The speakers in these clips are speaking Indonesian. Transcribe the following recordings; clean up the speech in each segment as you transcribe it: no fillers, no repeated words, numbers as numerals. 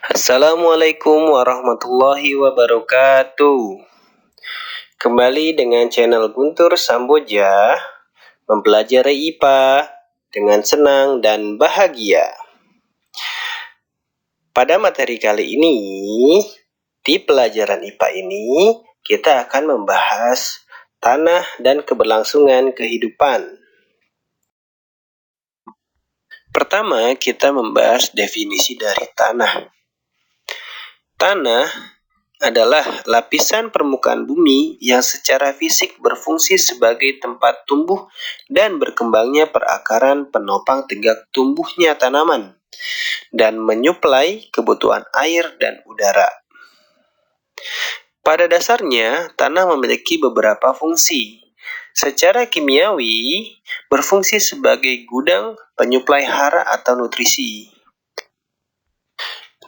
Assalamualaikum warahmatullahi wabarakatuh. Kembali dengan channel Guntur Samboja, mempelajari IPA dengan senang dan bahagia. Pada materi kali ini, di pelajaran IPA ini, kita akan membahas tanah dan keberlangsungan kehidupan. Pertama, kita membahas definisi dari tanah. Tanah adalah lapisan permukaan bumi yang secara fisik berfungsi sebagai tempat tumbuh dan berkembangnya perakaran penopang tegak tumbuhnya tanaman dan menyuplai kebutuhan air dan udara. Pada dasarnya, tanah memiliki beberapa fungsi. Secara kimiawi, berfungsi sebagai gudang penyuplai hara atau nutrisi.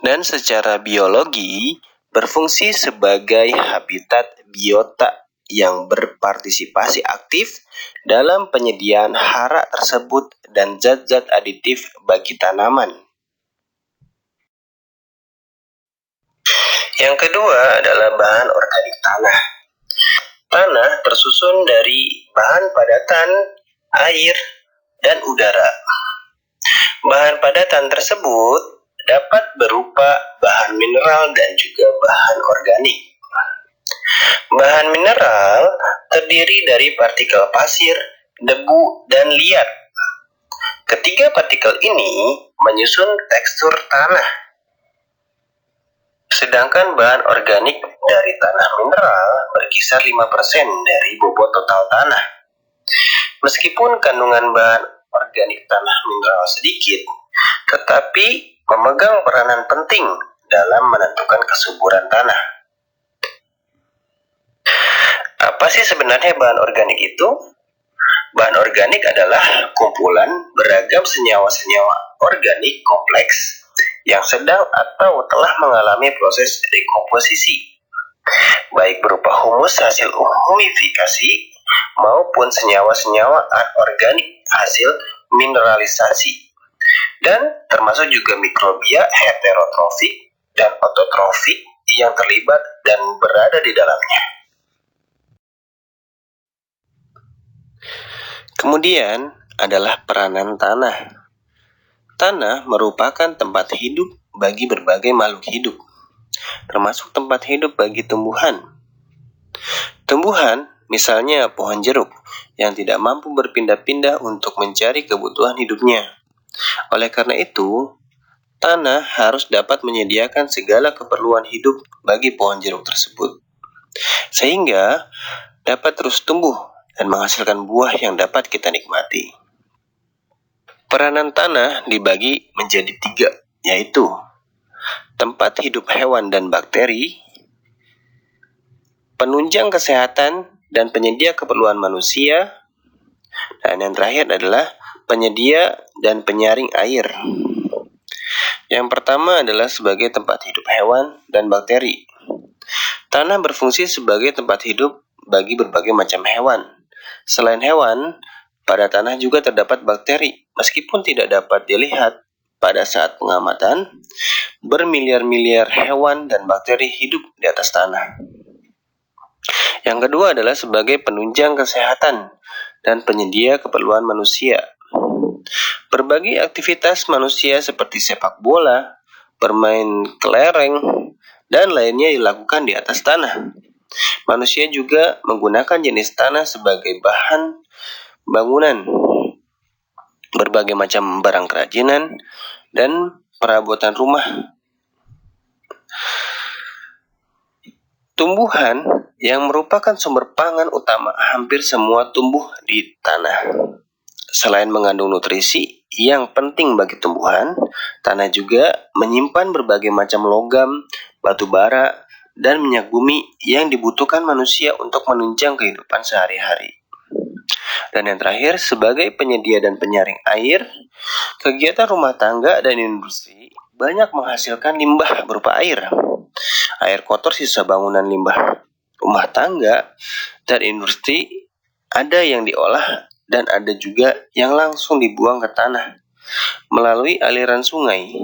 Dan secara biologi, berfungsi sebagai habitat biota yang berpartisipasi aktif dalam penyediaan hara tersebut dan zat-zat aditif bagi tanaman. Yang kedua adalah bahan organik tanah. Tanah tersusun dari bahan padatan, air, dan udara. Bahan padatan tersebut dapat berupa bahan mineral dan juga bahan organik. Bahan mineral terdiri dari partikel pasir, debu, dan liat. Ketiga partikel ini menyusun tekstur tanah. Sedangkan bahan organik dari tanah mineral berkisar 5% dari bobot total tanah. Meskipun kandungan bahan organik tanah mineral sedikit, tetapi memegang peranan penting dalam menentukan kesuburan tanah. Apa sih sebenarnya bahan organik itu? Bahan organik adalah kumpulan beragam senyawa-senyawa organik kompleks yang sedang atau telah mengalami proses dekomposisi, baik berupa humus hasil humifikasi maupun senyawa-senyawa anorganik hasil mineralisasi, dan termasuk juga mikrobia heterotrofik dan autotrofik yang terlibat dan berada di dalamnya. Kemudian adalah peranan tanah. Tanah merupakan tempat hidup bagi berbagai makhluk hidup, termasuk tempat hidup bagi tumbuhan. Tumbuhan, misalnya pohon jeruk, yang tidak mampu berpindah-pindah untuk mencari kebutuhan hidupnya. Oleh karena itu, tanah harus dapat menyediakan segala keperluan hidup bagi pohon jeruk tersebut, sehingga dapat terus tumbuh dan menghasilkan buah yang dapat kita nikmati. Peranan tanah dibagi menjadi 3, yaitu tempat hidup hewan dan bakteri, penunjang kesehatan dan penyedia keperluan manusia, dan yang terakhir adalah penyedia dan penyaring air. Yang pertama adalah sebagai tempat hidup hewan dan bakteri. Tanah berfungsi sebagai tempat hidup bagi berbagai macam hewan. Selain hewan, pada tanah juga terdapat bakteri. Meskipun tidak dapat dilihat pada saat pengamatan, bermiliar-miliar hewan dan bakteri hidup di atas tanah. Yang kedua adalah sebagai penunjang kesehatan dan penyedia keperluan manusia. Berbagai aktivitas manusia seperti sepak bola, bermain kelereng, dan lainnya dilakukan di atas tanah. Manusia juga menggunakan jenis tanah sebagai bahan bangunan, berbagai macam barang kerajinan, dan perabotan rumah. Tumbuhan yang merupakan sumber pangan utama hampir semua tumbuh di tanah. Selain mengandung nutrisi yang penting bagi tumbuhan, tanah juga menyimpan berbagai macam logam, batu bara, dan minyak bumi yang dibutuhkan manusia untuk menunjang kehidupan sehari-hari. Dan yang terakhir, sebagai penyedia dan penyaring air, kegiatan rumah tangga dan industri banyak menghasilkan limbah berupa air. Air kotor sisa bangunan limbah rumah tangga dan industri ada yang diolah dan ada juga yang langsung dibuang ke tanah melalui aliran sungai.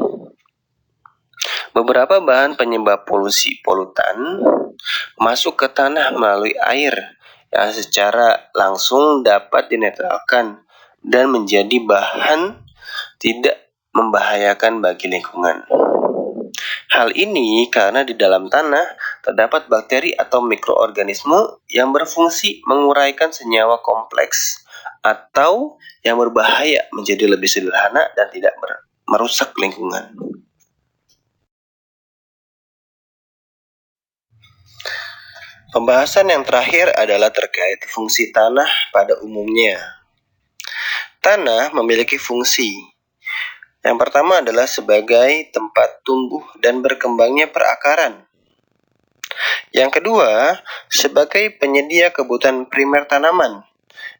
Beberapa bahan penyebab polusi polutan masuk ke tanah melalui air yang secara langsung dapat dinetralkan dan menjadi bahan tidak membahayakan bagi lingkungan. Hal ini karena di dalam tanah terdapat bakteri atau mikroorganisme yang berfungsi menguraikan senyawa kompleks atau yang berbahaya menjadi lebih sederhana dan tidak merusak lingkungan. Pembahasan yang terakhir adalah terkait fungsi tanah pada umumnya. Tanah memiliki fungsi. Yang pertama adalah sebagai tempat tumbuh dan berkembangnya perakaran. Yang kedua, sebagai penyedia kebutuhan primer tanaman,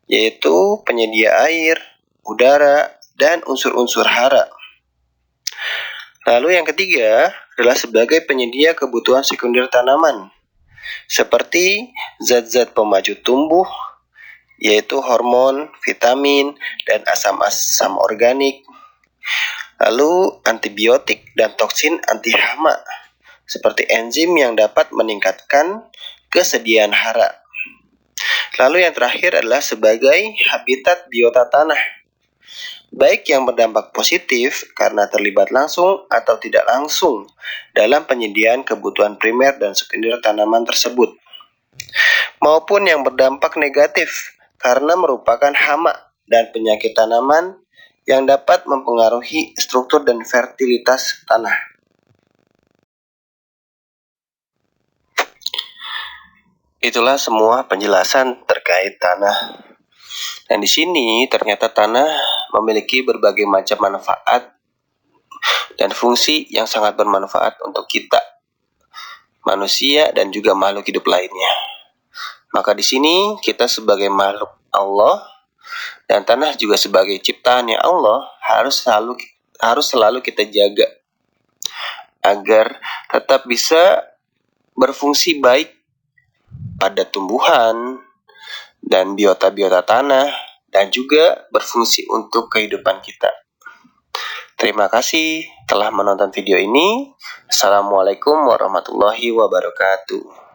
yaitu penyedia air, udara, dan unsur-unsur hara. Lalu yang ketiga adalah sebagai penyedia kebutuhan sekunder tanaman, seperti zat-zat pemaju tumbuh, yaitu hormon, vitamin, dan asam-asam organik. Lalu antibiotik dan toksin anti hama, seperti enzim yang dapat meningkatkan kesediaan hara. Lalu yang terakhir adalah sebagai habitat biota tanah, baik yang berdampak positif karena terlibat langsung atau tidak langsung dalam penyediaan kebutuhan primer dan sekunder tanaman tersebut, maupun yang berdampak negatif karena merupakan hama dan penyakit tanaman yang dapat mempengaruhi struktur dan fertilitas tanah. Itulah semua penjelasan terkait tanah. Dan di sini ternyata tanah memiliki berbagai macam manfaat dan fungsi yang sangat bermanfaat untuk kita, manusia dan juga makhluk hidup lainnya. Maka di sini kita sebagai makhluk Allah dan tanah juga sebagai ciptaannya Allah harus selalu kita jaga agar tetap bisa berfungsi baik pada tumbuhan dan biota-biota tanah dan juga berfungsi untuk kehidupan kita. Terima kasih telah menonton video ini. Assalamualaikum warahmatullahi wabarakatuh.